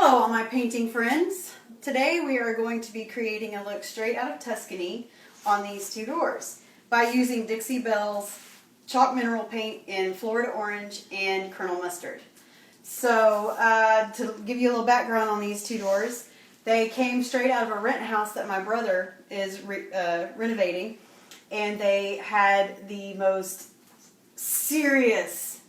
Hello all my painting friends. Today we are going to be creating a look straight out of Tuscany on these two doors by using Dixie Belle's chalk mineral paint in Florida Orange and Colonel Mustard. So to give you a little background on these two doors, they came straight out of a rent house that my brother is renovating, and they had the most seriously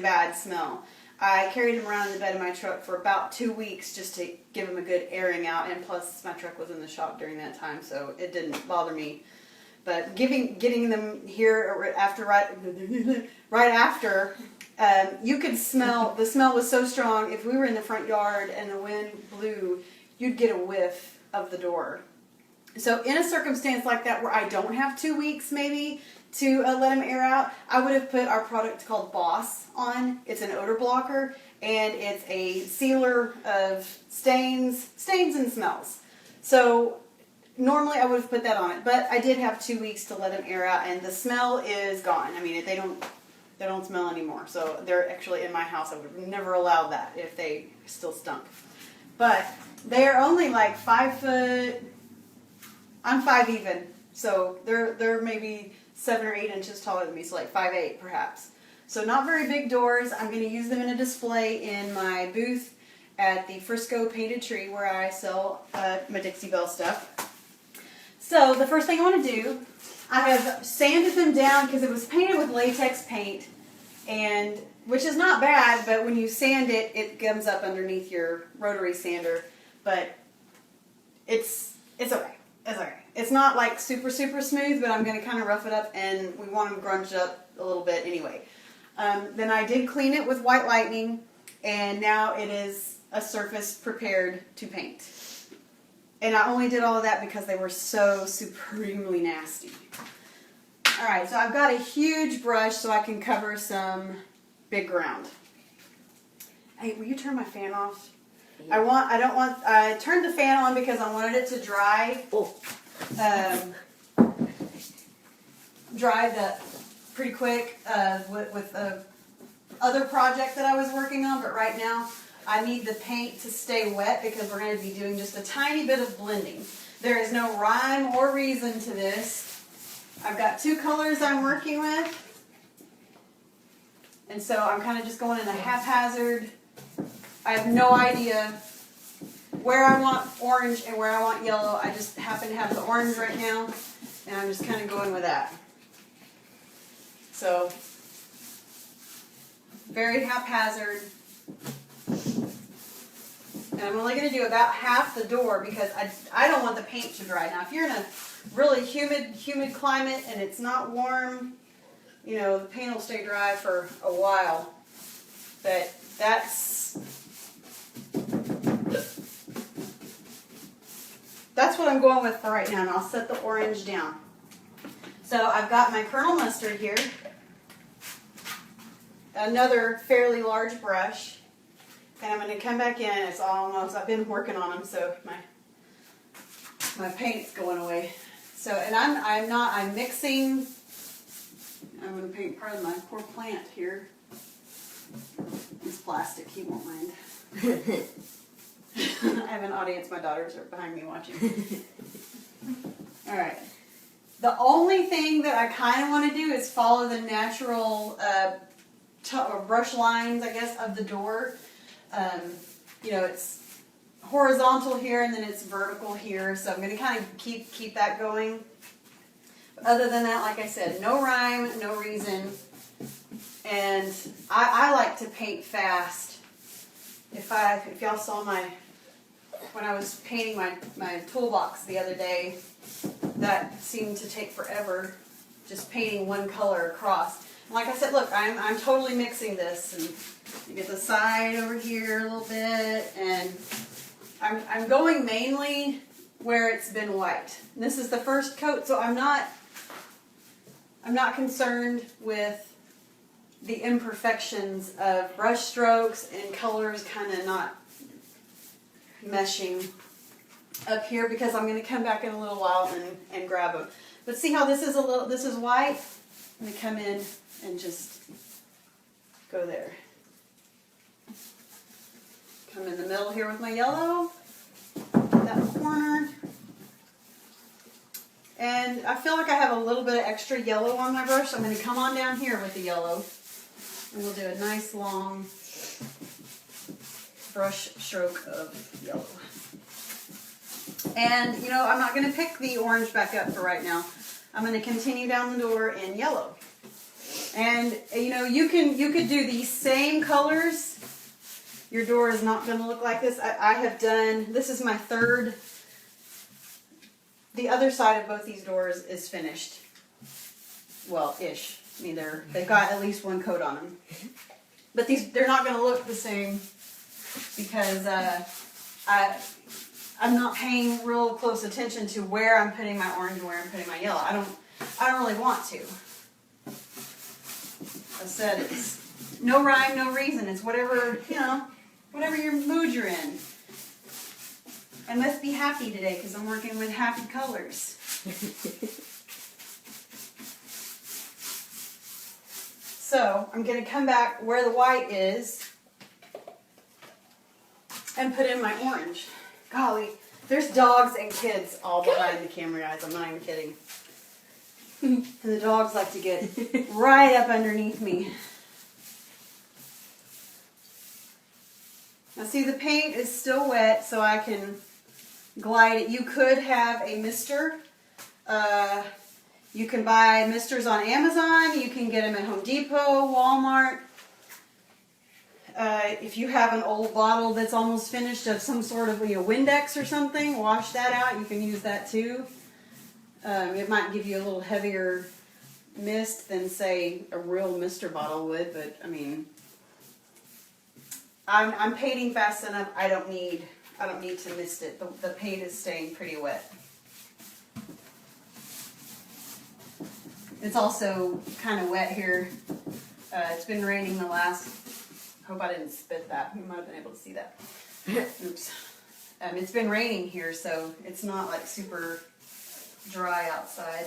bad smell. I carried him around in the bed of my truck for about 2 weeks just to give him a good airing out, and plus my truck was in the shop during that time, so it didn't bother me. But getting them here after right after, you could smell, the smell was so strong, if we were in the front yard and the wind blew, you'd get a whiff of the door. So in a circumstance like that where I don't have 2 weeks maybe to let them air out, I would have put our product called Boss on. It's an odor blocker, and it's a sealer of stains and smells. So normally I would have put that on it, but I did have 2 weeks to let them air out, and the smell is gone. I mean, they don't smell anymore. So they're actually in my house. I would have never allowed that if they still stunk. But they are only like 5 foot. I'm 5 even, so they're maybe 7 or 8 inches taller than me, so like 5'8" perhaps. So not very big doors. I'm going to use them in a display in my booth at the Frisco Painted Tree where I sell my Dixie Belle stuff. So the first thing I want to do, I have sanded them down because it was painted with latex paint, and which is not bad, but when you sand it, it gums up underneath your rotary sander. But it's okay. It's okay. It's not like super smooth, but I'm going to kind of rough it up, and we want them grunged up a little bit anyway. Then I did clean it with white lightning, and now it is a surface prepared to paint. And I only did all of that because they were so supremely nasty. Alright, so I've got a huge brush so I can cover some big ground. Hey, will you turn my fan off? I turned the fan on because I wanted it to dry. Dried that pretty quick with the other project that I was working on, but right now I need the paint to stay wet because we're going to be doing just a tiny bit of blending. There is no rhyme or reason to this. I've got 2 colors I'm working with, and so I'm kind of just going in a haphazard. I have no idea where I want orange and where I want yellow. I just happen to have the orange right now, and I'm just kind of going with that. So, very haphazard. And I'm only going to do about half the door because I don't want the paint to dry. Now, if you're in a really humid climate and it's not warm, you know, the paint will stay dry for a while. But that's what I'm going with for right now, and I'll set the orange down. So I've got my Colonel Mustard here, another fairly large brush, and I'm going to come back in. It's almost, I've been working on them, so my paint's going away. So, and I'm mixing. I'm going to paint part of my poor plant here. It's plastic, he won't mind. I have an audience, my daughters are behind me watching. Alright. The only thing that I kind of want to do is follow the natural brush lines, I guess, of the door. You know, it's horizontal here and then it's vertical here, so I'm going to kind of keep that going. But other than that, like I said, no rhyme, no reason. And I like to paint fast. If y'all saw when I was painting my toolbox the other day, that seemed to take forever, just painting one color across. And like I said, look, I'm totally mixing this, and you get the side over here a little bit, and I'm going mainly where it's been white. And this is the first coat, so I'm not concerned with the imperfections of brush strokes and colors kind of not meshing up here, because I'm going to come back in a little while and grab them. But see how this is white? I'm going to come in and just go there. I'm in the middle here with my yellow, that corner. And I feel like I have a little bit of extra yellow on my brush, so I'm going to come on down here with the yellow. And we'll do a nice long brush stroke of yellow. And, you know, I'm not going to pick the orange back up for right now. I'm going to continue down the door in yellow. And, you know, you could do these same colors. Your door is not going to look like this. I have done, this is my third. The other side of both these doors is finished. Well, ish. I mean, they've got at least one coat on them. But they're not going to look the same because I'm not paying real close attention to where I'm putting my orange and where I'm putting my yellow. I don't really want to. I said it's no rhyme, no reason. It's whatever, you know, whatever your mood you're in. I must be happy today because I'm working with happy colors. So I'm going to come back where the white is and put in my orange. Golly, there's dogs and kids all behind the camera, guys. I'm not even kidding. And the dogs like to get right up underneath me. Now see, the paint is still wet, so I can glide it. You could have a mister. You can buy misters on Amazon. You can get them at Home Depot, Walmart. If you have an old bottle that's almost finished of some sort of, you know, Windex or something, wash that out. You can use that too. It might give you a little heavier mist than, say, a real mister bottle would, but I mean, I'm painting fast enough. I don't need to mist it. The paint is staying pretty wet. It's also kind of wet here. It's been raining the last. Hope I didn't spit that. You might have been able to see that. Oops. It's been raining here, so it's not like super dry outside.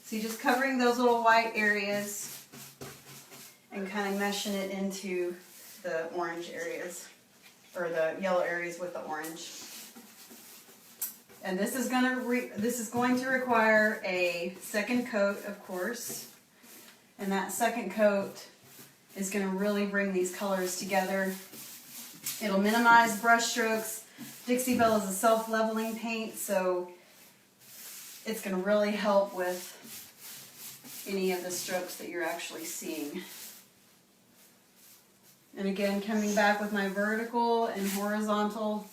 So you're just covering those little white areas and kind of meshing it into the orange areas, or the yellow areas with the orange. And this is going to require a second coat, of course. And that second coat is going to really bring these colors together. It'll minimize brush strokes. Dixie Belle is a self-leveling paint, so it's going to really help with any of the strokes that you're actually seeing. And again, coming back with my vertical and horizontal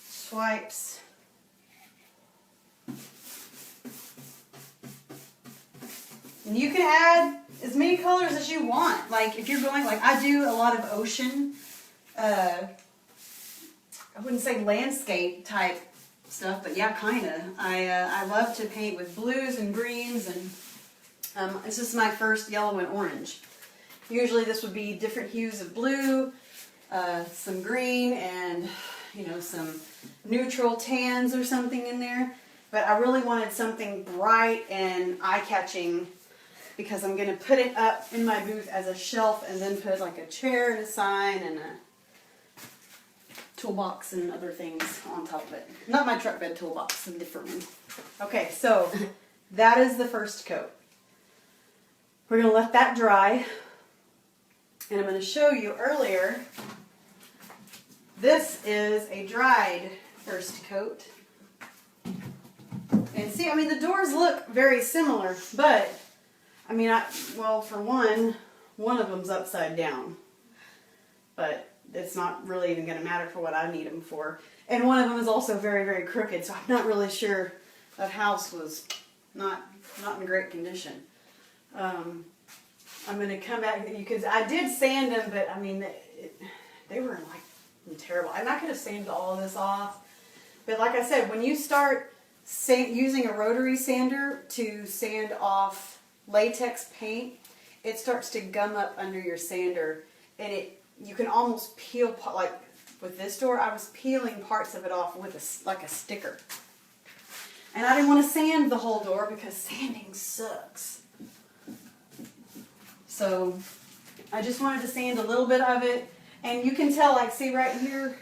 swipes. And you can add as many colors as you want. Like if you're going, like I do a lot of ocean, I wouldn't say landscape type stuff, but yeah, kind of. I love to paint with blues and greens, and this is my first yellow and orange. Usually this would be different hues of blue, some green, and you know, some neutral tans or something in there. But I really wanted something bright and eye-catching because I'm going to put it up in my booth as a shelf and then put like a chair and a sign and a toolbox and other things on top of it. Not my truck bed toolbox, a different one. Okay, so that is the first coat. We're going to let that dry. And I'm going to show you earlier, this is a dried first coat. And see, I mean, the doors look very similar, but, I mean, well, for one of them's upside down. But it's not really even going to matter for what I need them for. And one of them is also very, very crooked, so I'm not really sure that house was not in great condition. I'm going to come back, because I did sand them, but I mean, they were like terrible. And I could have sanded all of this off. But like I said, when you start using a rotary sander to sand off latex paint, it starts to gum up under your sander. And you can almost peel, like with this door, I was peeling parts of it off with like a sticker. And I didn't want to sand the whole door because sanding sucks. So I just wanted to sand a little bit of it. And you can tell, like, see right here,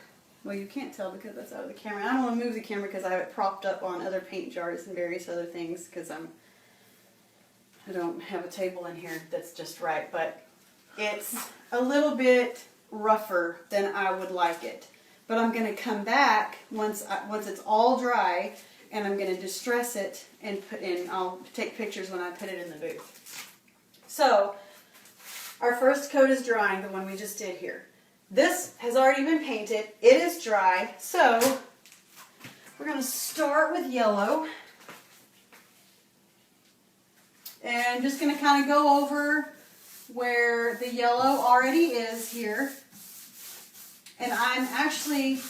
well, you can't tell because that's out of the camera. I don't want to move the camera because I have it propped up on other paint jars and various other things because I don't have a table in here that's just right. But it's a little bit rougher than I would like it. But I'm going to come back once it's all dry, and I'm going to distress it and I'll take pictures when I put it in the booth. So, our first coat is drying, the one we just did here. This has already been painted. It is dry. So, we're going to start with yellow. And I'm just going to kind of go over where the yellow already is here. And I'm actually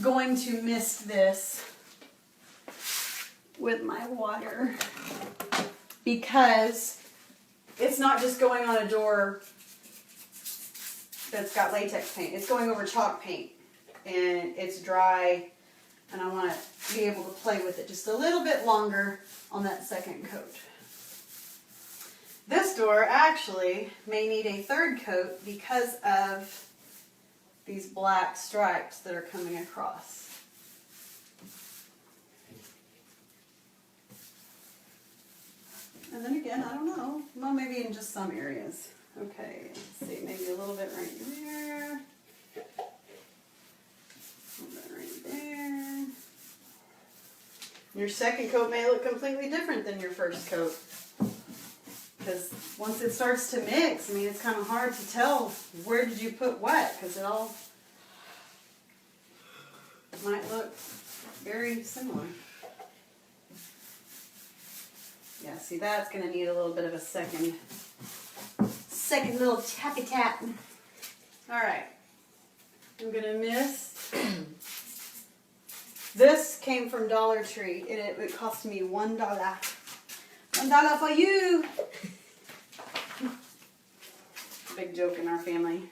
going to mist this with my water because it's not just going on a door that's got latex paint. It's going over chalk paint and it's dry, and I want to be able to play with it just a little bit longer on that second coat. This door actually may need a third coat because of these black stripes that are coming across. And then again, I don't know. Well, maybe in just some areas. Okay, let's see, maybe a little bit right there. A little bit right there. Your second coat may look completely different than your first coat. Because once it starts to mix, I mean, it's kind of hard to tell where did you put what, because it all might look very similar. Yeah, see, that's going to need a little bit of a second little tappy tap. All right, I'm going to mist. This came from Dollar Tree, and it cost me $1. $1 for you. Big joke in our family.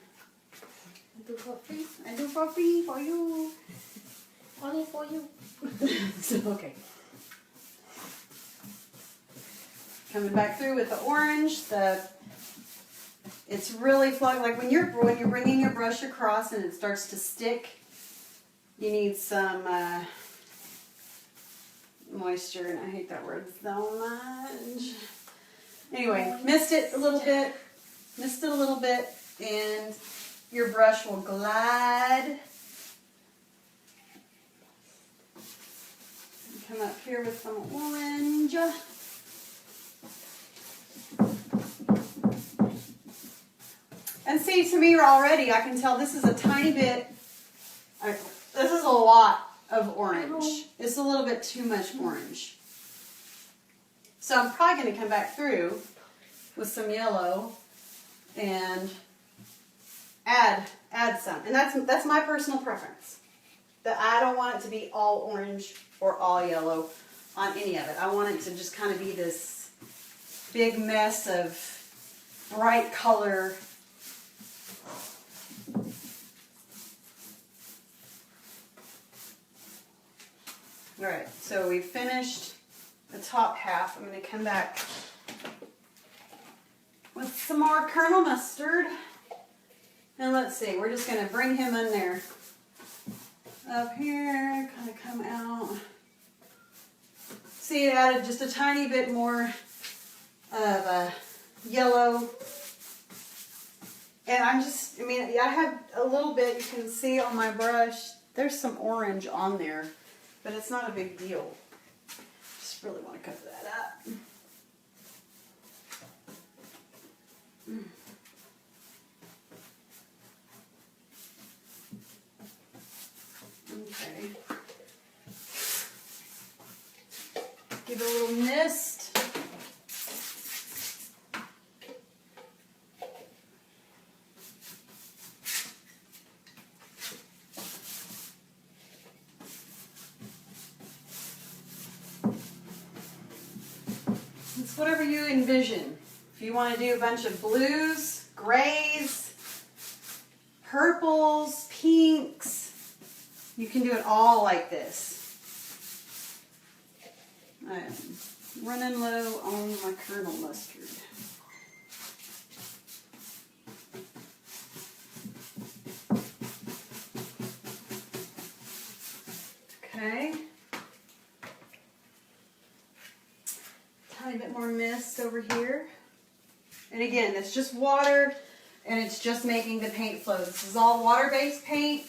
I do for free. I do for free for you. Only for you. So, okay. Coming back through with the orange. It's really flowing. Like when you're bringing your brush across and it starts to stick, you need some moisture, and I hate that word so much. Anyway, mist it a little bit, and your brush will glide. Come up here with some orange. And see, to me already, I can tell this is a tiny bit, this is a lot of orange. It's a little bit too much orange. So I'm probably going to come back through with some yellow and add some. And that's my personal preference. That I don't want it to be all orange or all yellow on any of it. I want it to just kind of be this big mess of bright color. Alright, so we finished the top half. I'm going to come back with some more Colonel Mustard. And let's see, we're just going to bring him in there. Up here, kind of come out. See, it added just a tiny bit more of yellow. And I have a little bit, you can see on my brush, there's some orange on there. But it's not a big deal. Just really want to cover that up. Okay. Give it a little mist. It's whatever you envision. If you want to do a bunch of blues, grays, purples, pinks, you can do it all like this. I'm running low on my Colonel Mustard. Okay. Tiny bit more mist over here. And again, it's just water and it's just making the paint flow. This is all water-based paint,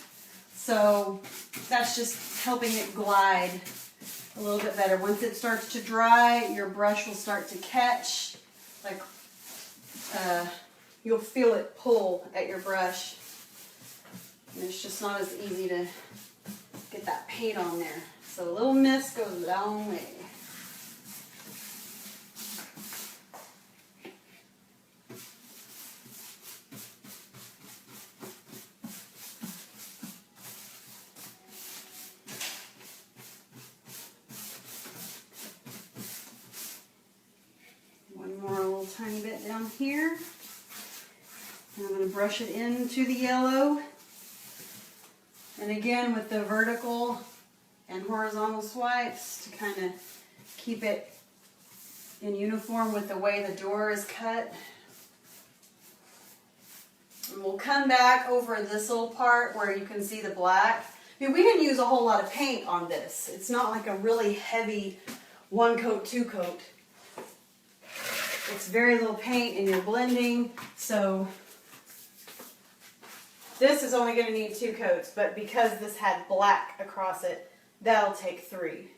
so that's just helping it glide a little bit better. Once it starts to dry, your brush will start to catch, like you'll feel it pull at your brush. And it's just not as easy to get that paint on there. So a little mist goes a long way. One more little tiny bit down here. And I'm going to brush it into the yellow. And again, with the vertical and horizontal swipes to kind of keep it in uniform with the way the door is cut. And we'll come back over this little part where you can see the black. I mean, we didn't use a whole lot of paint on this. It's not like a really heavy one coat, two coat. It's very little paint and you're blending, so this is only going to need 2 coats, but because this had black across it, that'll take 3.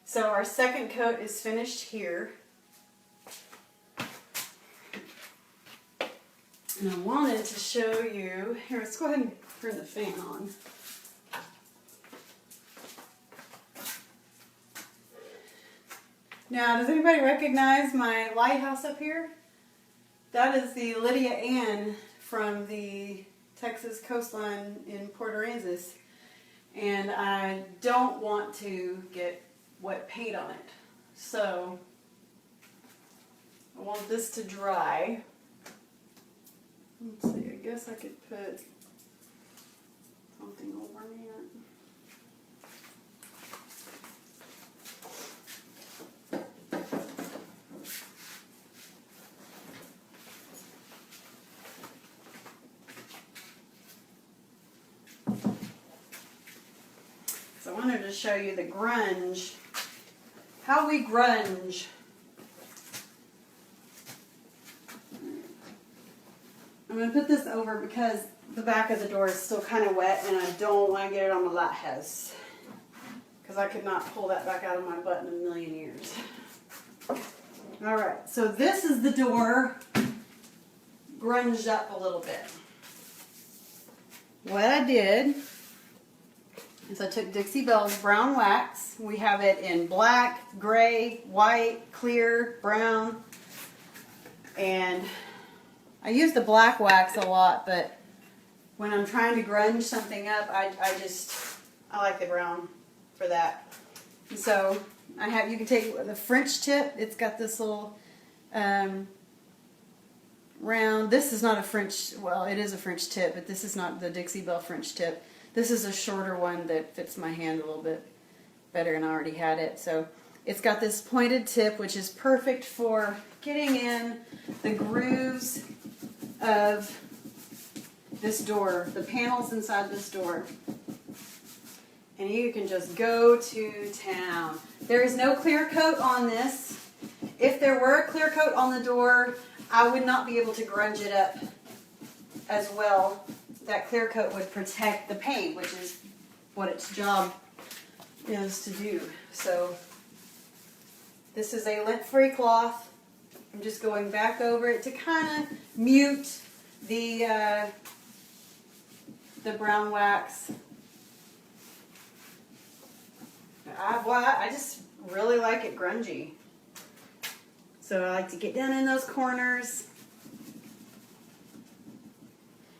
So our second coat is finished here. And I wanted to show you, here, let's go ahead and turn the fan on. Now, does anybody recognize my lighthouse up here? That is the Lydia Ann from the Texas coastline in Port Aransas. And I don't want to get wet paint on it. So, I want this to dry. Let's see, I guess I could put something over it. So I wanted to show you the grunge, how we grunge. I'm going to put this over because the back of the door is still kind of wet and I don't want to get it on my lighthouse. Because I could not pull that back out of my butt in a million years. Alright, so this is the door grunged up a little bit. What I did is I took Dixie Belle's brown wax. We have it in black, gray, white, clear, brown. And I use the black wax a lot, but when I'm trying to grunge something up, I like the brown for that. And so you can take the French tip. It's got this little round. This is not a French, well, it is a French tip, but this is not the Dixie Belle French tip. This is a shorter one that fits my hand a little bit better, and I already had it. So it's got this pointed tip, which is perfect for getting in the grooves of this door, the panels inside this door. And you can just go to town. There is no clear coat on this. If there were a clear coat on the door, I would not be able to grunge it up as well. That clear coat would protect the paint, which is what its job is to do. So this is a lint-free cloth. I'm just going back over it to kind of mute the brown wax. I just really like it grungy. So I like to get down in those corners.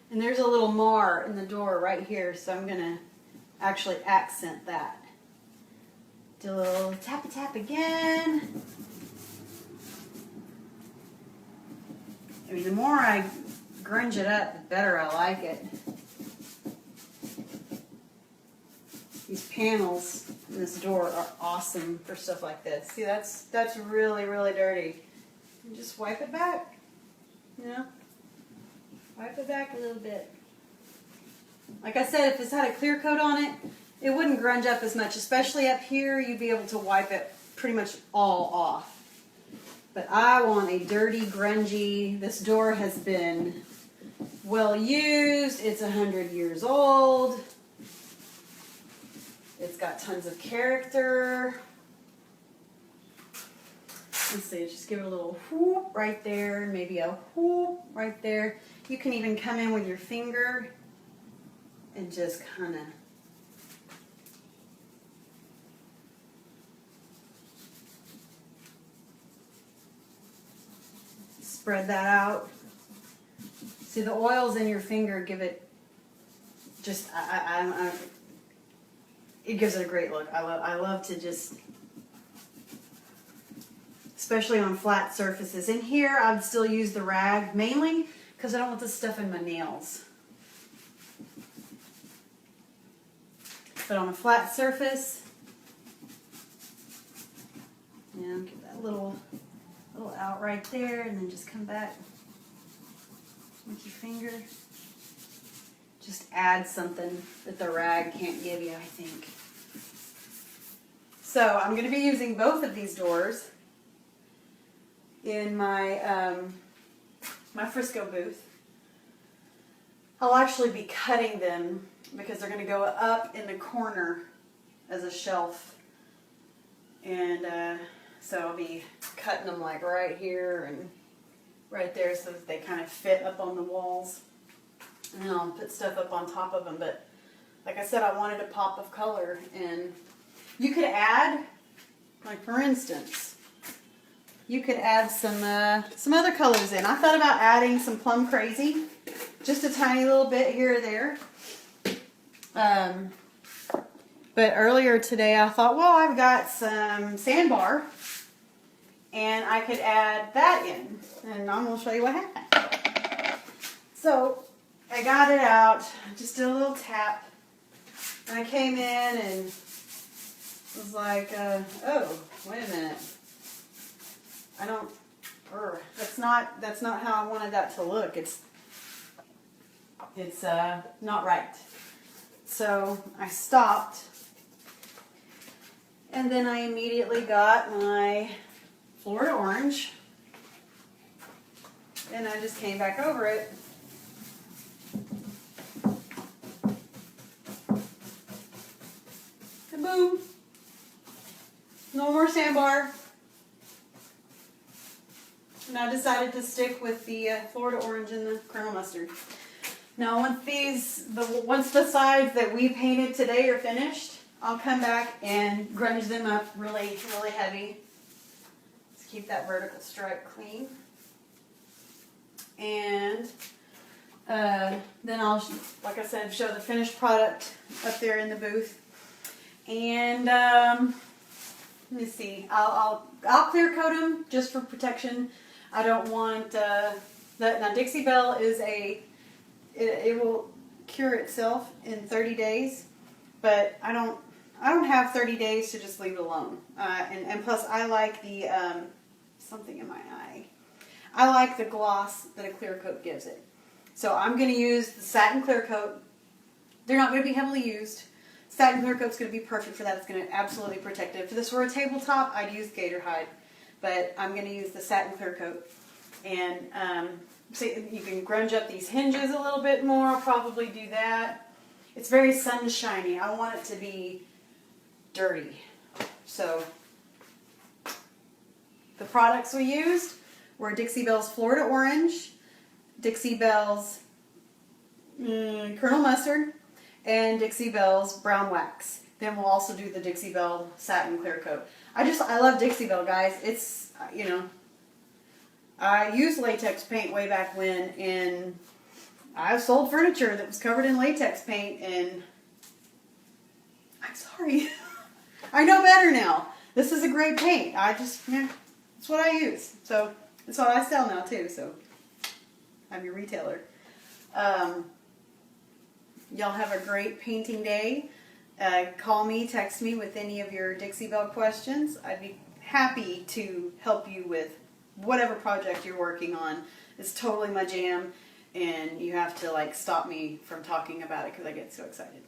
And there's a little mar in the door right here, so I'm going to actually accent that. Do a little tap again. I mean, the more I grunge it up, the better I like it. These panels in this door are awesome for stuff like this. See, that's really, really dirty. And just wipe it back, you know? Wipe it back a little bit. Like I said, if this had a clear coat on it, it wouldn't grunge up as much, especially up here. You'd be able to wipe it pretty much all off. But I want a dirty, grungy. This door has been well used. It's 100 years old. It's got tons of character. Let's see, just give it a little whoop right there, maybe a whoop right there. You can even come in with your finger and just kind of spread that out. See, the oils in your finger give it just, it gives it a great look. I love to just, especially on flat surfaces. In here, I'd still use the rag, mainly because I don't want this stuff in my nails. But on a flat surface, give that little out right there, and then just come back with your finger. Just add something that the rag can't give you, I think. So I'm going to be using both of these doors in my my Frisco booth. I'll actually be cutting them because they're going to go up in the corner as a shelf, and so I'll be cutting them like right here and right there so that they kind of fit up on the walls, and then I'll put stuff up on top of them. But like I said, I wanted a pop of color, and you could add, like for instance, you could add some other colors in. I thought about adding some Plum Crazy, just a tiny little bit here or there. But earlier today I thought, well, I've got some sandbar, and I could add that in, and I'm going to show you what happened. So I got it out, just did a little tap, and I came in and was like, oh, wait a minute. That's not how I wanted that to look. It's not right. So I stopped, and then I immediately got my Florida orange, and I just came back over it. And boom. No more sandbar. And I decided to stick with the Florida orange and the Colonel mustard. Now, once the sides that we painted today are finished, I'll come back and grunge them up really, really heavy. Let's keep that vertical stripe clean. And then I'll, like I said, show the finished product up there in the booth. And let me see. I'll clear coat them just for protection. I don't want now Dixie Belle is it will cure itself in 30 days, but I don't have 30 days to just leave it alone. And plus I like the something in my eye. I like the gloss that a clear coat gives it. So I'm going to use the satin clear coat. They're not going to be heavily used. Satin clear coat's going to be perfect for that. It's going to absolutely protect it. If this were a tabletop, I'd use gator hide, but I'm going to use the satin clear coat. And so you can grunge up these hinges a little bit more. I'll probably do that. It's very sunshiny. I want it to be dirty. So the products we used were Dixie Belle's Florida Orange, Dixie Belle's Colonel Mustard, and Dixie Belle's Brown Wax. Then we'll also do the Dixie Belle Satin Clear Coat. I love Dixie Belle, guys. It's, I used latex paint way back when, and I've sold furniture that was covered in latex paint, and I'm sorry. I know better now. This is a great paint. It's what I use. So, it's what I sell now too, so I'm your retailer. Y'all have a great painting day. Call me, text me with any of your Dixie Belle questions. I'd be happy to help you with whatever project you're working on. It's totally my jam, and you have to stop me from talking about it because I get so excited.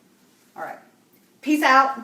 All right. Peace out.